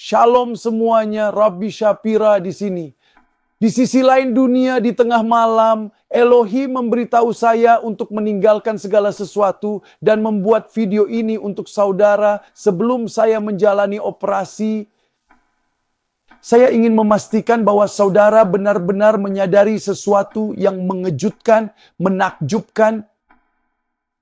Shalom semuanya, Rabbi Shapira di sini. Di sisi lain dunia, di tengah malam, Elohim memberitahu saya untuk meninggalkan segala sesuatu dan membuat video ini untuk saudara sebelum saya menjalani operasi. Saya ingin memastikan bahwa saudara benar-benar menyadari sesuatu yang mengejutkan, menakjubkan,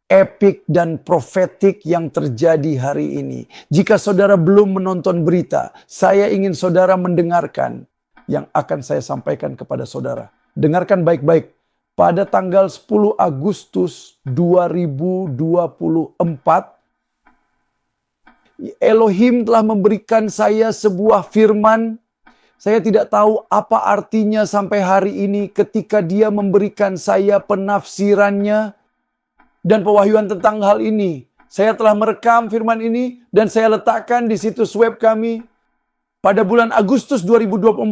epik dan profetik yang terjadi hari ini. Jika saudara belum menonton berita, saya ingin saudara mendengarkan yang akan saya sampaikan kepada saudara. Dengarkan baik-baik. Pada tanggal 10 Agustus 2024, Elohim telah memberikan saya sebuah firman. Saya tidak tahu apa artinya sampai hari ini ketika dia memberikan saya penafsirannya dan pewahyuan tentang hal ini. Saya telah merekam firman ini dan saya letakkan di situs web kami. Pada bulan Agustus 2024,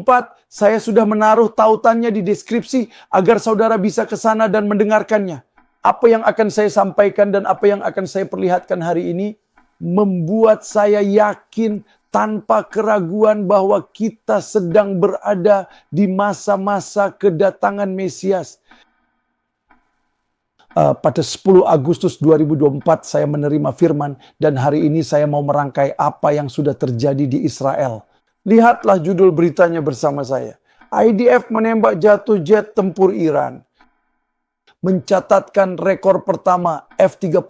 saya sudah menaruh tautannya di deskripsi agar saudara bisa ke sana dan mendengarkannya. Apa yang akan saya sampaikan dan apa yang akan saya perlihatkan hari ini membuat saya yakin tanpa keraguan bahwa kita sedang berada di masa-masa kedatangan Mesias. Pada 10 Agustus 2024 saya menerima firman dan hari ini saya mau merangkai apa yang sudah terjadi di Israel. Lihatlah judul beritanya bersama saya. IDF menembak jatuh jet tempur Iran. Mencatatkan rekor pertama F-35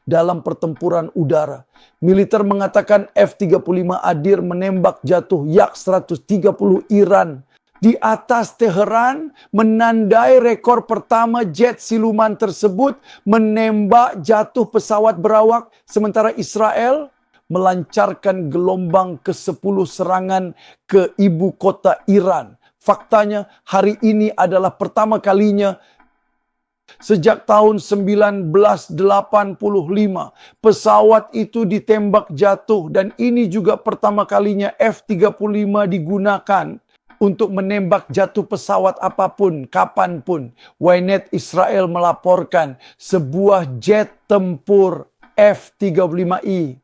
dalam pertempuran udara. Militer mengatakan F-35 Adir menembak jatuh Yak-130 Iran di atas Teheran, menandai rekor pertama jet siluman tersebut menembak jatuh pesawat berawak, sementara Israel melancarkan gelombang ke-10 serangan ke ibu kota Iran. Faktanya hari ini adalah pertama kalinya sejak tahun 1985 pesawat itu ditembak jatuh dan ini juga pertama kalinya F-35 digunakan untuk menembak jatuh pesawat apapun, kapanpun. Ynet Israel melaporkan sebuah jet tempur F-35I.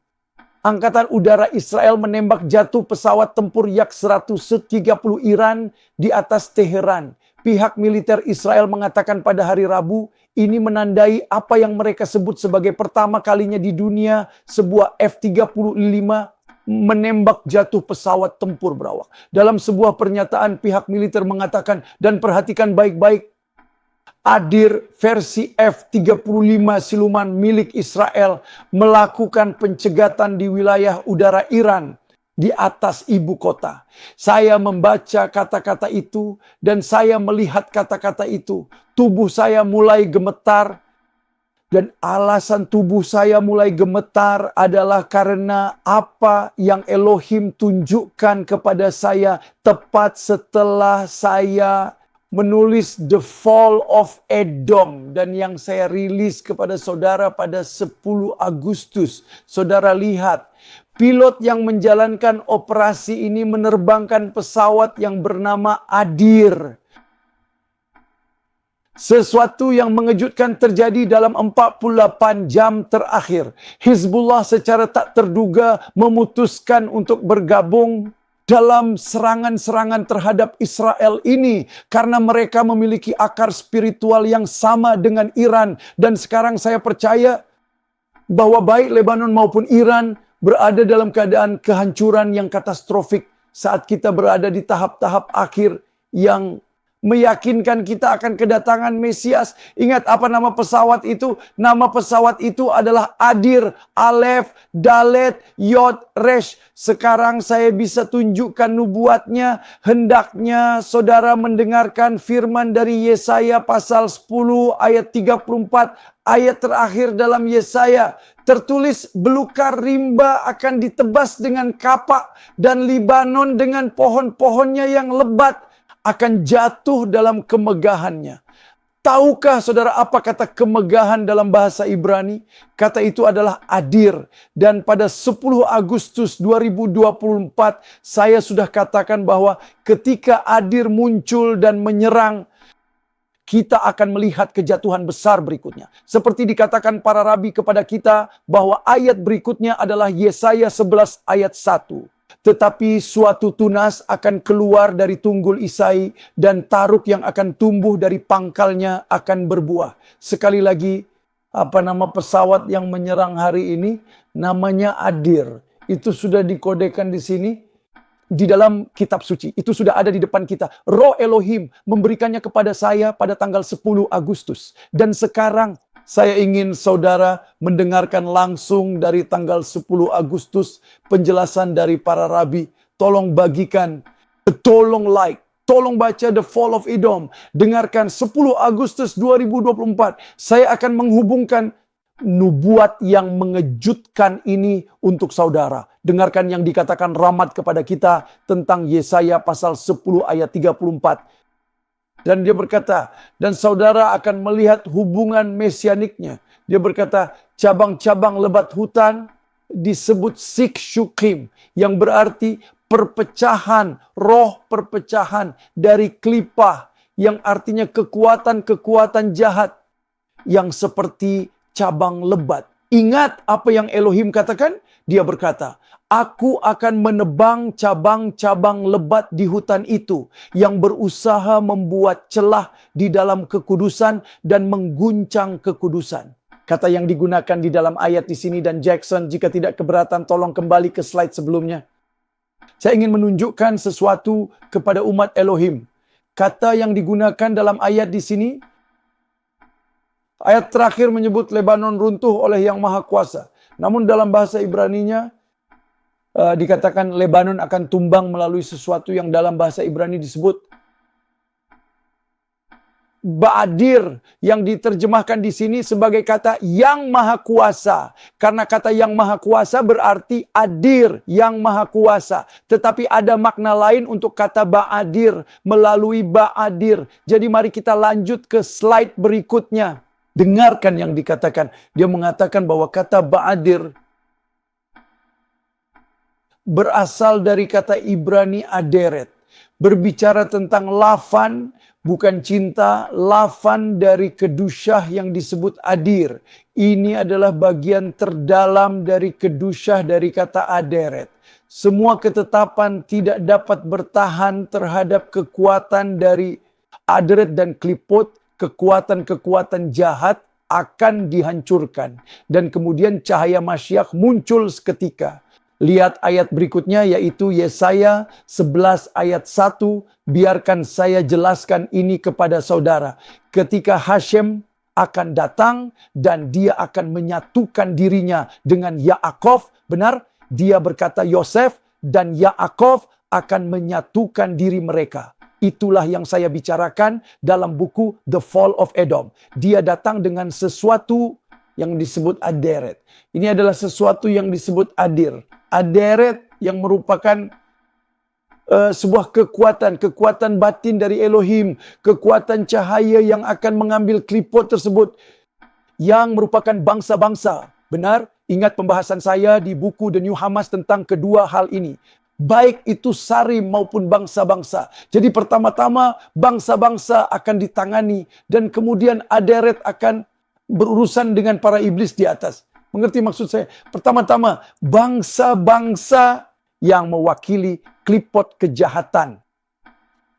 Angkatan Udara Israel menembak jatuh pesawat tempur Yak-130 Iran di atas Teheran. Pihak militer Israel mengatakan pada hari Rabu, ini menandai apa yang mereka sebut sebagai pertama kalinya di dunia sebuah F-35 menembak jatuh pesawat tempur berawak. Dalam sebuah pernyataan pihak militer mengatakan, dan perhatikan baik-baik, Adir versi F-35 siluman milik Israel melakukan pencegatan di wilayah udara Iran di atas ibu kota. Saya membaca kata-kata itu dan saya melihat kata-kata itu. Tubuh saya mulai gemetar dan alasan tubuh saya mulai gemetar adalah karena apa yang Elohim tunjukkan kepada saya tepat setelah saya menulis The Fall of Edom dan yang saya rilis kepada saudara pada 10 Agustus. Saudara lihat, pilot yang menjalankan operasi ini menerbangkan pesawat yang bernama Adir. Sesuatu yang mengejutkan terjadi dalam 48 jam terakhir. Hizbullah secara tak terduga memutuskan untuk bergabung dalam serangan-serangan terhadap Israel ini karena mereka memiliki akar spiritual yang sama dengan Iran. Dan sekarang saya percaya bahwa baik Lebanon maupun Iran berada dalam keadaan kehancuran yang katastrofik saat kita berada di tahap-tahap akhir yang meyakinkan kita akan kedatangan Mesias. Ingat apa nama pesawat itu? Nama pesawat itu adalah Adir, Alef, Dalet, Yod, Resh. Sekarang saya bisa tunjukkan nubuatnya. Hendaknya saudara mendengarkan firman dari Yesaya pasal 10 ayat 34. Ayat terakhir dalam Yesaya. Tertulis belukar rimba akan ditebas dengan kapak dan Libanon dengan pohon-pohonnya yang lebat akan jatuh dalam kemegahannya. Tahukah saudara apa kata kemegahan dalam bahasa Ibrani? Kata itu adalah Adir. Dan pada 10 Agustus 2024 saya sudah katakan bahwa ketika Adir muncul dan menyerang, kita akan melihat kejatuhan besar berikutnya. Seperti dikatakan para rabi kepada kita bahwa ayat berikutnya adalah Yesaya 11 ayat 1. Tetapi suatu tunas akan keluar dari tunggul Isai dan taruk yang akan tumbuh dari pangkalnya akan berbuah. Sekali lagi, apa nama pesawat yang menyerang hari ini? Namanya Adir. Itu sudah dikodekan di sini. Di dalam kitab suci, itu sudah ada di depan kita. Roh Elohim memberikannya kepada saya pada tanggal 10 Agustus. Dan sekarang saya ingin saudara mendengarkan langsung dari tanggal 10 Agustus penjelasan dari para rabi. Tolong bagikan, tolong like, tolong baca The Fall of Edom. Dengarkan 10 Agustus 2024. Saya akan menghubungkan nubuat yang mengejutkan ini untuk saudara. Dengarkan yang dikatakan Ramat kepada kita tentang Yesaya pasal 10 ayat 34. Dan dia berkata, dan saudara akan melihat hubungan mesianiknya. Dia berkata, cabang-cabang lebat hutan disebut Sikshukim, yang berarti perpecahan, roh perpecahan dari klipah, yang artinya kekuatan-kekuatan jahat yang seperti cabang lebat. Ingat apa yang Elohim katakan? Dia berkata, aku akan menebang cabang-cabang lebat di hutan itu yang berusaha membuat celah di dalam kekudusan dan mengguncang kekudusan. Kata yang digunakan di dalam ayat di sini, dan Jackson jika tidak keberatan tolong kembali ke slide sebelumnya. Saya ingin menunjukkan sesuatu kepada umat Elohim. Kata yang digunakan dalam ayat di sini, ayat terakhir menyebut Lebanon runtuh oleh Yang Maha Kuasa. Namun dalam bahasa Ibraninya dikatakan Lebanon akan tumbang melalui sesuatu yang dalam bahasa Ibrani disebut Ba'adir, yang diterjemahkan di sini sebagai kata Yang Maha Kuasa. Karena kata Yang Maha Kuasa berarti Adir, Yang Maha Kuasa. Tetapi ada makna lain untuk kata Ba'adir melalui Ba'adir. Jadi mari kita lanjut ke slide berikutnya. Dengarkan yang dikatakan. Dia mengatakan bahwa kata Ba'adir berasal dari kata Ibrani Aderet. Berbicara tentang Lavan, bukan cinta. Lavan dari kedusyah yang disebut Adir. Ini adalah bagian terdalam dari kedusyah dari kata Aderet. Semua ketetapan tidak dapat bertahan terhadap kekuatan dari Aderet dan Klipot. Kekuatan-kekuatan jahat akan dihancurkan. Dan kemudian cahaya Masyiach muncul seketika. Lihat ayat berikutnya yaitu Yesaya 11 ayat 1. Biarkan saya jelaskan ini kepada saudara. Ketika Hashem akan datang dan dia akan menyatukan dirinya dengan Yaakov. Benar? Dia berkata Yosef dan Yaakov akan menyatukan diri mereka. Itulah yang saya bicarakan dalam buku The Fall of Edom. Dia datang dengan sesuatu yang disebut Aderet. Ini adalah sesuatu yang disebut Adir. Aderet yang merupakan sebuah kekuatan batin dari Elohim. Kekuatan cahaya yang akan mengambil klipot tersebut. Yang merupakan bangsa-bangsa. Benar? Ingat pembahasan saya di buku The New Hamas tentang kedua hal ini. Baik itu Sarim maupun bangsa-bangsa. Jadi pertama-tama bangsa-bangsa akan ditangani. Dan kemudian Aderet akan berurusan dengan para iblis di atas. Mengerti maksud saya? Pertama-tama bangsa-bangsa yang mewakili klipot kejahatan.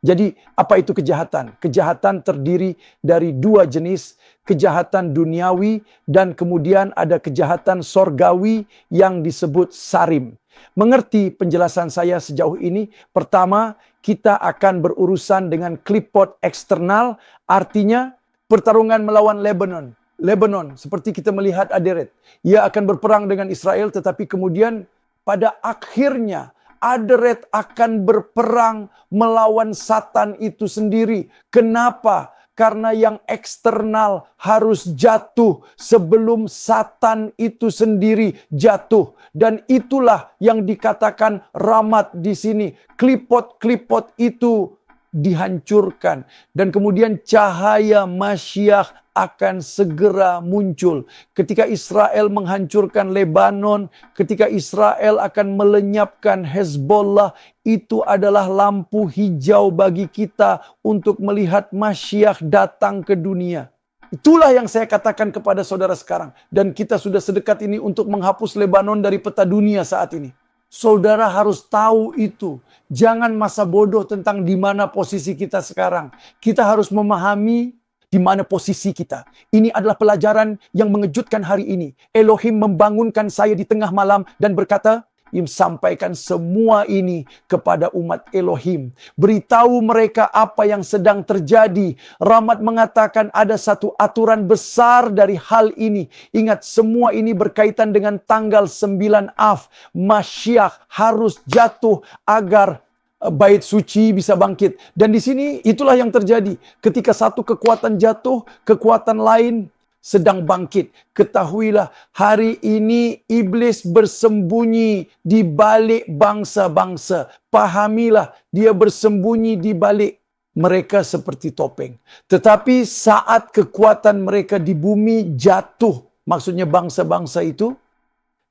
Jadi apa itu kejahatan? Kejahatan terdiri dari dua jenis. Kejahatan duniawi dan kemudian ada kejahatan sorgawi yang disebut Sarim. Mengerti penjelasan saya sejauh ini? Pertama, kita akan berurusan dengan klipot eksternal. Artinya pertarungan melawan Lebanon. Lebanon seperti kita melihat Aderet. Ia akan berperang dengan Israel tetapi kemudian pada akhirnya Aderet akan berperang melawan Satan itu sendiri. Kenapa? Karena yang eksternal harus jatuh sebelum Satan itu sendiri jatuh. Dan itulah yang dikatakan Ramat di sini. Klipot-klipot itu dihancurkan. Dan kemudian cahaya Masyiach akan segera muncul. Ketika Israel menghancurkan Lebanon, ketika Israel akan melenyapkan Hezbollah, itu adalah lampu hijau bagi kita untuk melihat Masyiach datang ke dunia. Itulah yang saya katakan kepada saudara sekarang. Dan kita sudah sedekat ini untuk menghapus Lebanon dari peta dunia saat ini. Saudara harus tahu itu. Jangan masa bodoh tentang di mana posisi kita sekarang. Kita harus memahami di mana posisi kita. Ini adalah pelajaran yang mengejutkan hari ini. Elohim membangunkan saya di tengah malam dan berkata, sampaikan semua ini kepada umat Elohim. Beritahu mereka apa yang sedang terjadi. Rahmat mengatakan ada satu aturan besar dari hal ini. Ingat, semua ini berkaitan dengan tanggal 9 Av. Masyiach harus jatuh agar bait suci bisa bangkit. Dan di sini itulah yang terjadi. Ketika satu kekuatan jatuh, kekuatan lain sedang bangkit. Ketahuilah, hari ini iblis bersembunyi di balik bangsa-bangsa. Pahamilah, dia bersembunyi di balik mereka seperti topeng. Tetapi saat kekuatan mereka di bumi jatuh, maksudnya bangsa-bangsa itu,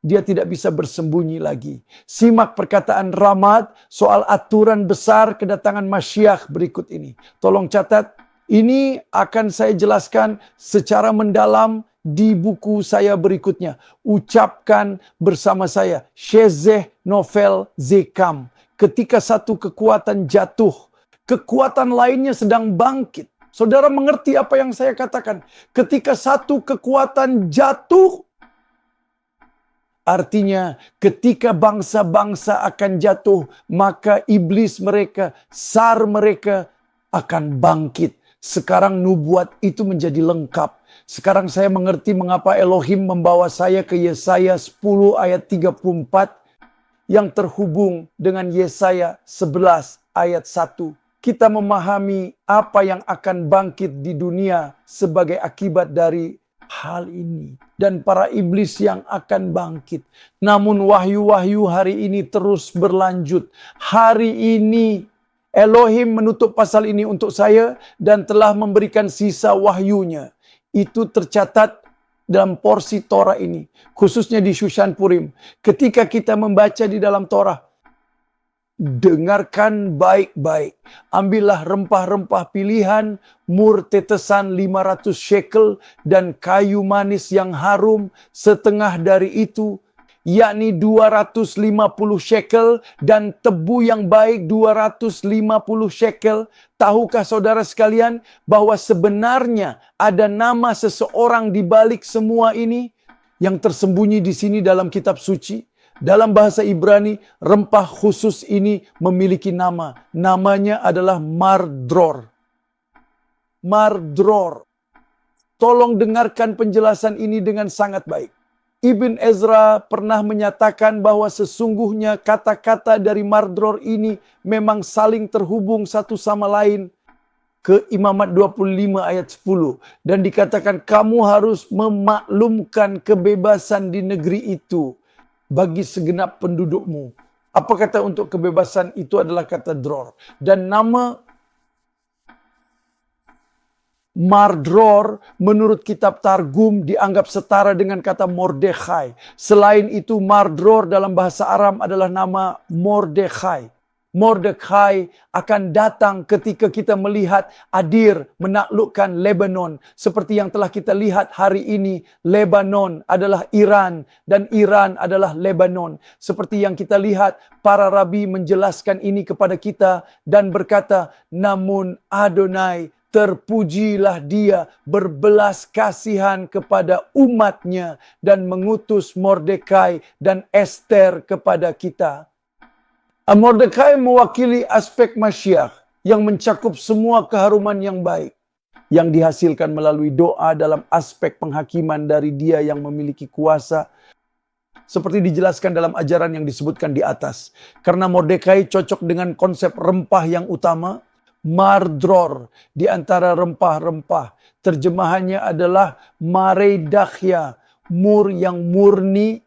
dia tidak bisa bersembunyi lagi. Simak perkataan Rahmat soal aturan besar kedatangan Masyiach berikut ini. Tolong catat. Ini akan saya jelaskan secara mendalam di buku saya berikutnya. Ucapkan bersama saya, Shezeh Novel Zekam. Ketika satu kekuatan jatuh, kekuatan lainnya sedang bangkit. Saudara mengerti apa yang saya katakan? Ketika satu kekuatan jatuh, artinya ketika bangsa-bangsa akan jatuh, maka iblis mereka, sar mereka akan bangkit. Sekarang nubuat itu menjadi lengkap. Sekarang saya mengerti mengapa Elohim membawa saya ke Yesaya 10 ayat 34 yang terhubung dengan Yesaya 11 ayat 1. Kita memahami apa yang akan bangkit di dunia sebagai akibat dari hal ini. Dan para iblis yang akan bangkit. Namun wahyu-wahyu hari ini terus berlanjut. Hari ini Elohim menutup pasal ini untuk saya dan telah memberikan sisa wahyunya. Itu tercatat dalam porsi Torah ini. Khususnya di Shushan Purim. Ketika kita membaca di dalam Torah, dengarkan baik-baik. Ambillah rempah-rempah pilihan, mur tetesan 500 shekel, dan kayu manis yang harum setengah dari itu, yakni 250 shekel, dan tebu yang baik 250 shekel. Tahukah saudara sekalian bahwa sebenarnya ada nama seseorang di balik semua ini yang tersembunyi di sini dalam kitab suci? Dalam bahasa Ibrani, rempah khusus ini memiliki nama. Namanya adalah Mardror. Mardror. Tolong dengarkan penjelasan ini dengan sangat baik. Ibn Ezra pernah menyatakan bahwa sesungguhnya kata-kata dari Mardror ini memang saling terhubung satu sama lain. Ke Imamat 25 ayat 10. Dan dikatakan kamu harus memaklumkan kebebasan di negeri itu bagi segenap pendudukmu. Apa kata untuk kebebasan itu adalah kata dror. Dan nama Mardror menurut kitab Targum dianggap setara dengan kata Mordekhai. Selain itu Mardror dalam bahasa Aram adalah nama Mordekhai. Mordekhai akan datang ketika kita melihat Adir menaklukkan Lebanon. Seperti yang telah kita lihat hari ini, Lebanon adalah Iran dan Iran adalah Lebanon. Seperti yang kita lihat, para rabi menjelaskan ini kepada kita dan berkata, namun Adonai, terpujilah dia berbelas kasihan kepada umatnya dan mengutus Mordekai dan Ester kepada kita. Mordekai mewakili aspek Masyiach yang mencakup semua keharuman yang baik yang dihasilkan melalui doa dalam aspek penghakiman dari dia yang memiliki kuasa seperti dijelaskan dalam ajaran yang disebutkan di atas. Karena Mordekai cocok dengan konsep rempah yang utama, Mardror di antara rempah-rempah. Terjemahannya adalah Mareidachya, mur yang murni.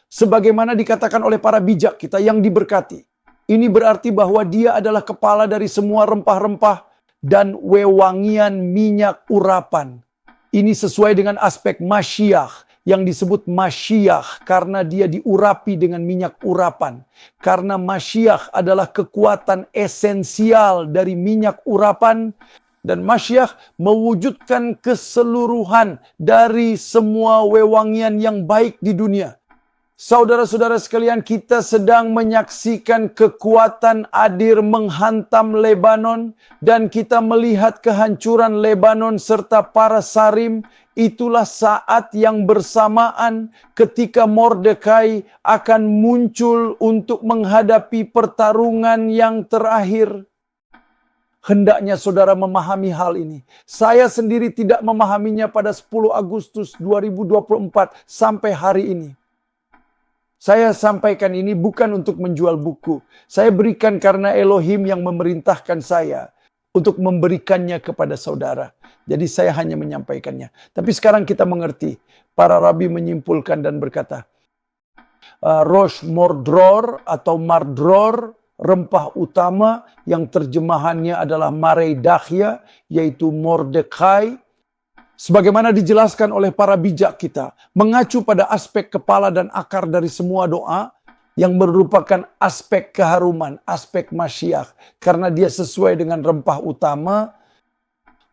Sebagaimana dikatakan oleh para bijak kita yang diberkati. Ini berarti bahwa dia adalah kepala dari semua rempah-rempah dan wewangian minyak urapan. Ini sesuai dengan aspek Masyiach yang disebut Masyiach karena dia diurapi dengan minyak urapan. Karena Masyiach adalah kekuatan esensial dari minyak urapan dan Masyiach mewujudkan keseluruhan dari semua wewangian yang baik di dunia. Saudara-saudara sekalian, kita sedang menyaksikan kekuatan Adir menghantam Lebanon dan kita melihat kehancuran Lebanon serta para Sarim. Itulah saat yang bersamaan ketika Mordekai akan muncul untuk menghadapi pertarungan yang terakhir. Hendaknya saudara memahami hal ini. Saya sendiri tidak memahaminya pada 10 Agustus 2024 sampai hari ini. Saya sampaikan ini bukan untuk menjual buku. Saya berikan karena Elohim yang memerintahkan saya untuk memberikannya kepada saudara. Jadi saya hanya menyampaikannya. Tapi sekarang kita mengerti. Para rabi menyimpulkan dan berkata, Rosh Mordror atau Mardror, rempah utama yang terjemahannya adalah Marei Dachya, yaitu Mordekai. Sebagaimana dijelaskan oleh para bijak kita, mengacu pada aspek kepala dan akar dari semua doa yang merupakan aspek keharuman, aspek Masyiach. Karena dia sesuai dengan rempah utama,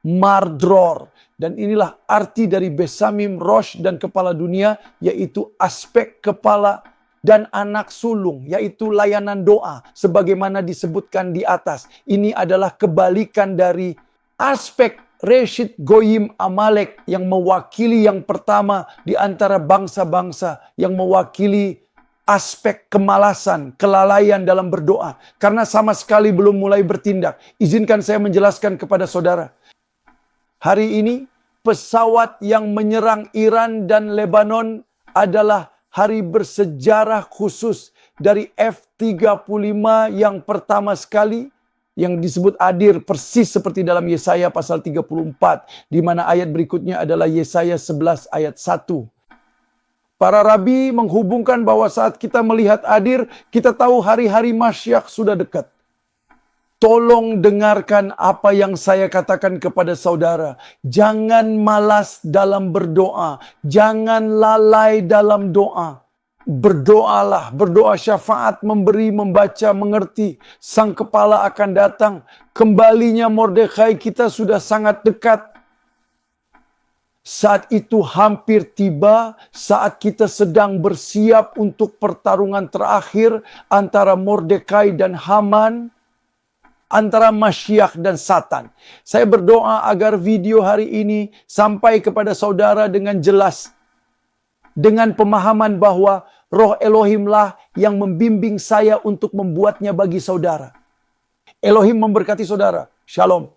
Mardror. Dan inilah arti dari Besamim, Rosh, dan kepala dunia, yaitu aspek kepala dan anak sulung, yaitu layanan doa. Sebagaimana disebutkan di atas. Ini adalah kebalikan dari aspek Reshit Goyim Amalek yang mewakili yang pertama di antara bangsa-bangsa yang mewakili aspek kemalasan, kelalaian dalam berdoa. Karena sama sekali belum mulai bertindak. Izinkan saya menjelaskan kepada saudara. Hari ini pesawat yang menyerang Iran dan Lebanon adalah hari bersejarah khusus dari F-35 yang pertama sekali. Yang disebut Adir persis seperti dalam Yesaya pasal 34. Di mana ayat berikutnya adalah Yesaya 11 ayat 1. Para rabi menghubungkan bahwa saat kita melihat Adir, kita tahu hari-hari Masyiach sudah dekat. Tolong dengarkan apa yang saya katakan kepada saudara. Jangan malas dalam berdoa. Jangan lalai dalam doa. Berdoalah, berdoa syafaat, memberi, membaca, mengerti. Sang kepala akan datang. Kembalinya Mordekai kita sudah sangat dekat. Saat itu hampir tiba, saat kita sedang bersiap untuk pertarungan terakhir antara Mordekai dan Haman, antara Masyiach dan Satan. Saya berdoa agar video hari ini sampai kepada saudara dengan jelas. Dengan pemahaman bahwa Roh Elohimlah yang membimbing saya untuk membuatnya bagi saudara. Elohim memberkati saudara. Shalom.